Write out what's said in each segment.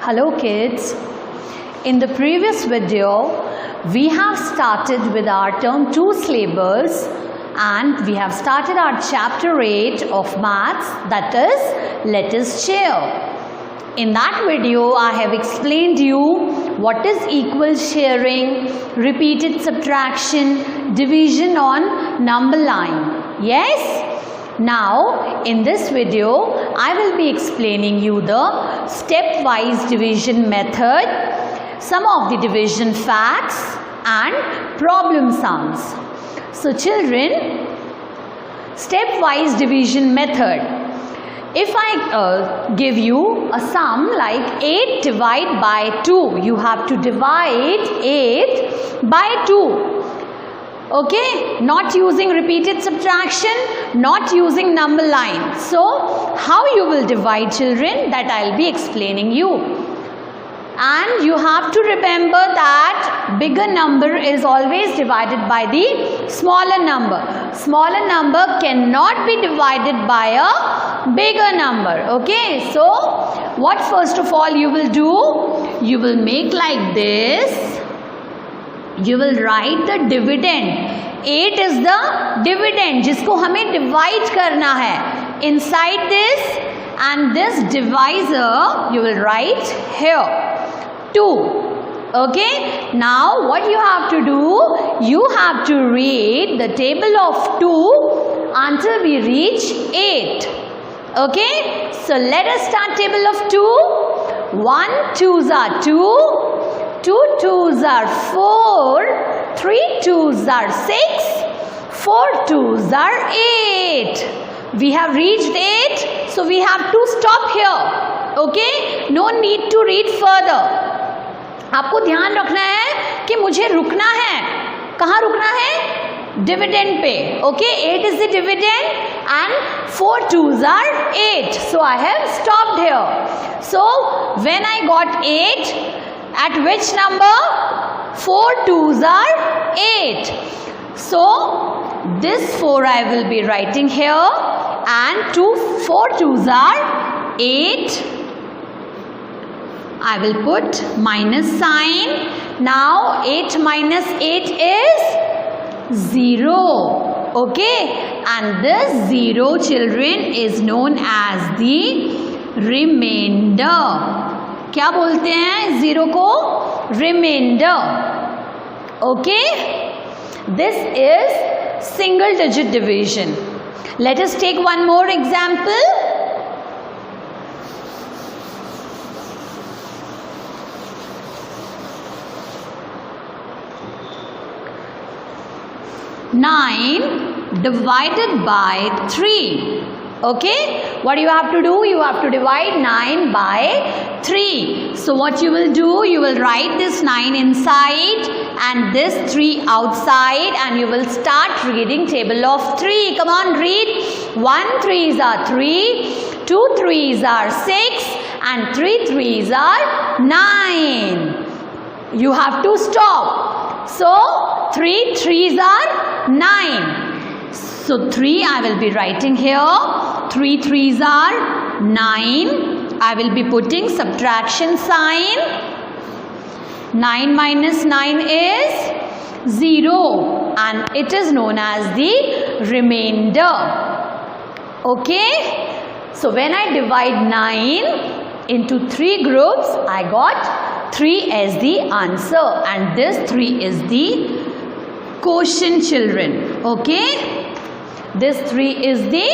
Hello kids. In the previous video, we have started with our term 2 syllabus and we have started our chapter 8 of maths, that is, let us share. In that video, I have explained you what is equal sharing, repeated subtraction, division on number line. Yes? Now, in this video, I will be explaining you the stepwise division method, some of the division facts and problem sums. So children, stepwise division method. If I give you a sum like 8 divided by 2, you have to divide 8 by 2. Okay, not using repeated subtraction, not using number line. So, how you will divide, children, that I will be explaining you. And you have to remember that bigger number is always divided by the smaller number. Smaller number cannot be divided by a bigger number. Okay, so what first of all you will do? You will make like this. You will write the dividend. 8 is the dividend जिसको हमें divide करना है. Inside this and this divisor you will write here 2. Okay. Now what you have to do? You have to read the table of 2 until we reach 8. Okay. So let us start table of 2. 1 2s are 2. 2 2s are 4, 3 2s are 6, 4 2s are 8. We have reached 8, so we have to stop here. Okay? No need to read further. आपको ध्यान रखना है कि मुझे रुकना है. कहाँ रुकना है? Dividend पे. Okay? 8 is the dividend and 4 2s are 8. So I have stopped here. So when I got 8, at which number? 4 2s are 8. So this 4 I will be writing here and 4 2s are 8. I will put minus sign. Now 8 minus 8 is 0. Okay, and this 0, children, is known as the remainder. क्या बोलते हैं zero को? Reminder. Okay, this is single digit division. Let us take one more example. Nine divided by 3. Okay, what do you have to do? You have to divide 9 by 3. So what you will do? You will write this 9 inside and this 3 outside and you will start reading table of 3. Come on, read. 1 3s are 3, 2 3s are 6 and 3 3s are 9. You have to stop. So 3 3s are 9. So 3 I will be writing here. 3 3s are 9. I will be putting subtraction sign. 9 minus 9 is 0 and it is known as the remainder. Okay. So when I divide 9 into 3 groups, I got 3 as the answer and this 3 is the quotient, children. Okay. This 3 is the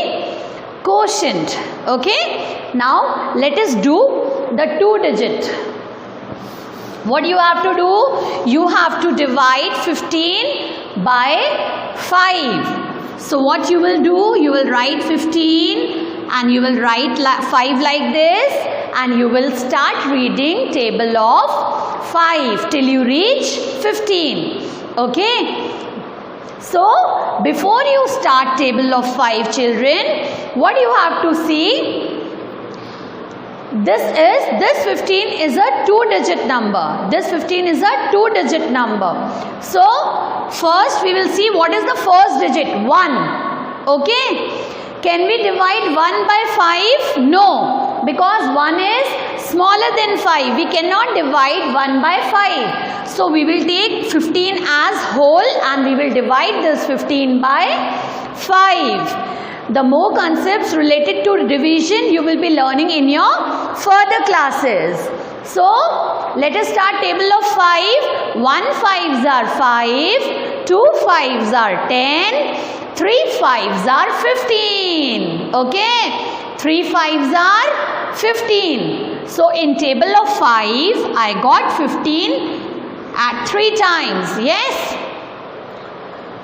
quotient. Okay. Now let us do the 2 digit. What you have to do? You have to divide 15 by 5. So what you will do? You will write 15 and you will write 5 like this and you will start reading table of 5 till you reach 15. Okay. So, before you start table of 5, children, what you have to see? This 15 is a 2-digit number. This 15 is a 2-digit number. So, first we will see what is the first digit. 1. Okay. Can we divide 1 by 5? No. because 1 is smaller than 5, we cannot divide 1 by 5. So we will take 15 as whole and we will divide this 15 by 5. The more concepts related to division you will be learning in your further classes. So let us start table of 5. 1 5s are 5, 2 5s are 10, 3 5s are 15. Okay, 3 5s are 15. So in table of 5 I got 15 at 3 times. Yes.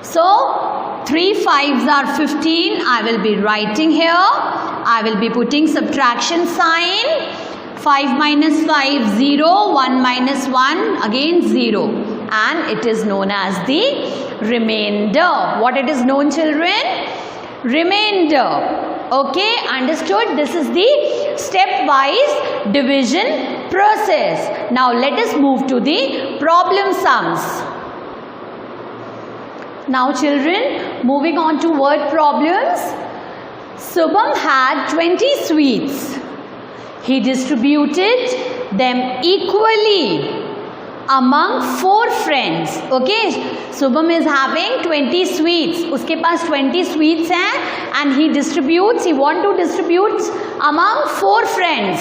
So 3 5s are 15. I will be writing here. I will be putting subtraction sign. 5 minus 5 0, 1 minus 1 again 0, and it is known as the remainder. What it is known, children? Remainder. Okay, understood? This is the stepwise division process. Now let us move to the problem sums. Now children, moving on to word problems. Subham had 20 sweets. He distributed them equally among 4 friends. Okay, Subham is having 20 sweets. उसके पास 20 sweets हैं and he want to distribute among 4 friends.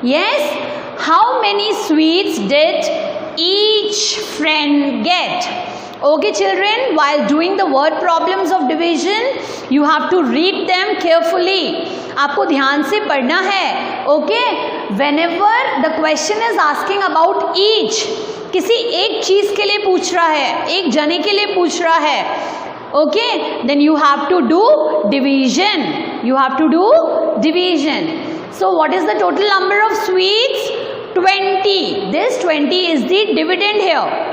Yes, how many sweets did each friend get? Okay children, while doing the word problems of division, you have to read them carefully. आपको ध्यान से पढ़ना है. Okay, whenever the question is asking about each, किसी एक चीज के लिए पूछ रहा है, एक जने के लिए पूछ रहा है, okay, then you have to do division. You have to do division. So what is the total number of sweets? 20. This 20 is the dividend here.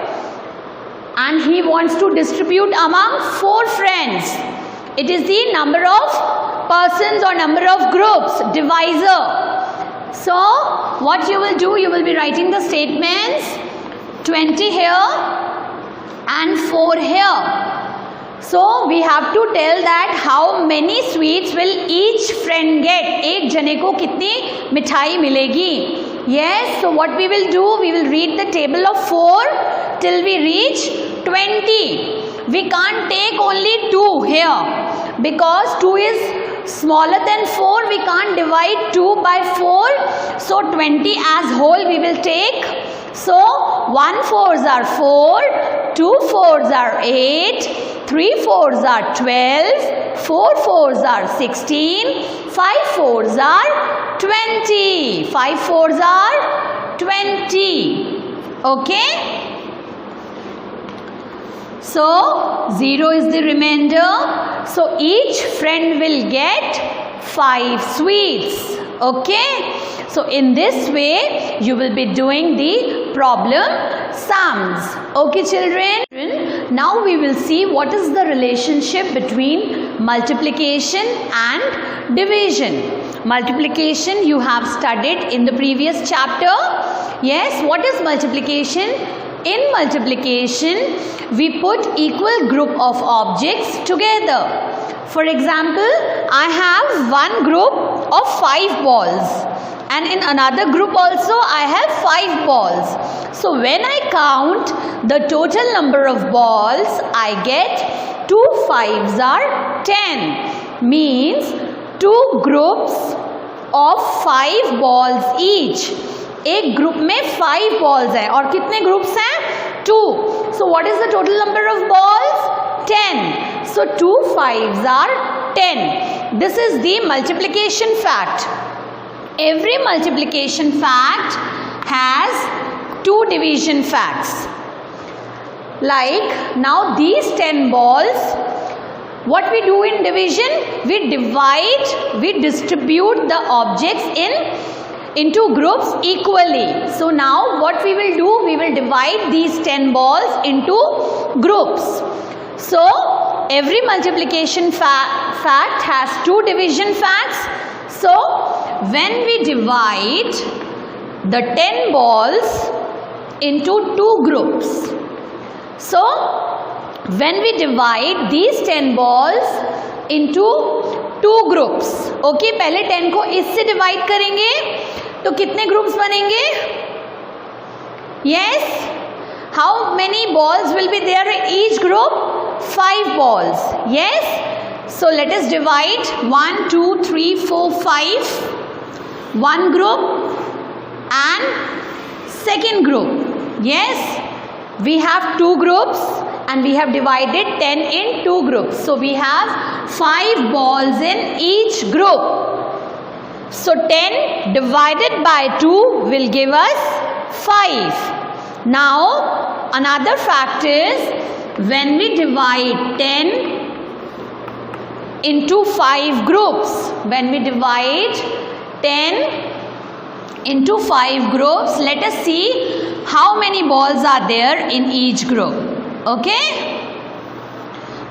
And he wants to distribute among 4 friends. It is the number of persons or number of groups, divisor. So what you will do, you will be writing the statements 20 here and 4 here. So we have to tell that how many sweets will each friend get. एक जने को कितनी मिठाई मिलेगी. Yes, so what we will do, we will read the table of 4 till we reach 20. We can't take only 2 here because 2 is smaller than 4. We can't divide 2 by 4. So 20 as whole we will take. So 1 4s are 4, 2 4s are 8, 3 4s are 12, 4 4s are 16, 5 4s are 20. 5 4s are 20. Okay. So 0 is the remainder. So each friend will get 5 sweets. Okay. So in this way you will be doing the problem sums. Okay children. Now we will see what is the relationship between multiplication and division. Multiplication you have studied in the previous chapter. Yes, what is multiplication? In multiplication, we put equal group of objects together. For example, I have one group of 5 balls and in another group also I have 5 balls. So when I count the total number of balls, I get 2 5s are 10. Means 2 groups of 5 balls each. एक group में 5 balls है और कितने groups हैं? 2. So what is the total number of balls? 10. So 2 5s are 10. This is the multiplication fact. Every multiplication fact has 2 division facts. Like now these 10 balls, what we do in division? We divide, we distribute the objects into groups equally. So now what we will do, we will divide these 10 balls into groups. So every multiplication fact has 2 division facts. So when we divide the 10 balls into 2 groups, so when we divide these 10 balls into 2 groups. Okay, पहले 10 को इससे divide करेंगे तो कितने groups बनेंगे? Yes. How many balls will be there in each group? 5 balls. Yes. So let us divide 1, 2, 3, 4, 5. One group and second group. Yes. We have 2 groups and we have divided 10 in 2 groups. So we have 5 balls in each group. So 10 divided by 2 will give us 5. Now another fact is, when we divide 10 into 5 groups, when we divide 10 into 5 groups, let us see how many balls are there in each group. Okay,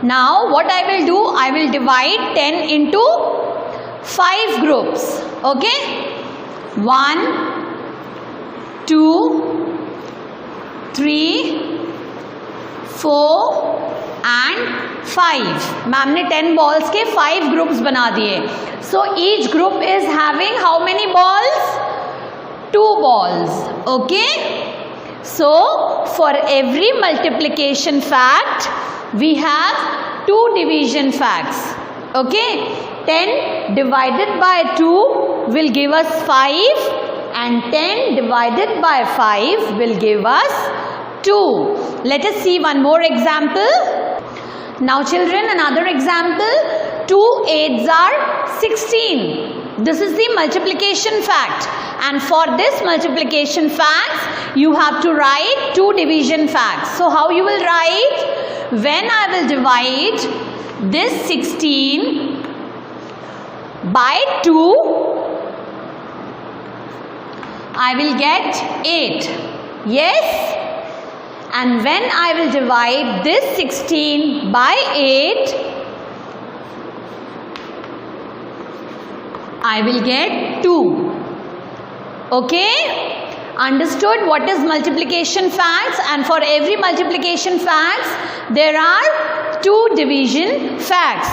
now what I will do, I will divide 10 into 5 groups. Okay, 1, 2, 3, 4 and 5. Ma'am ने 10 balls के 5 groups बना दिए. So each group is having how many balls? 2 balls. Okay. So for every multiplication fact we have 2 division facts. Okay. 10 divided by 2 will give us 5 and 10 divided by 5 will give us 2. Let us see one more example. Now children, another example. 2 8s are 16. This is the multiplication fact, and for this multiplication fact you have to write 2 division facts. So how you will write? When I will divide this 16 by 2, I will get 8. Yes. And when I will divide this 16 by 8, I will get 2. Okay? Understood what is multiplication facts? And for every multiplication facts, there are 2 division facts.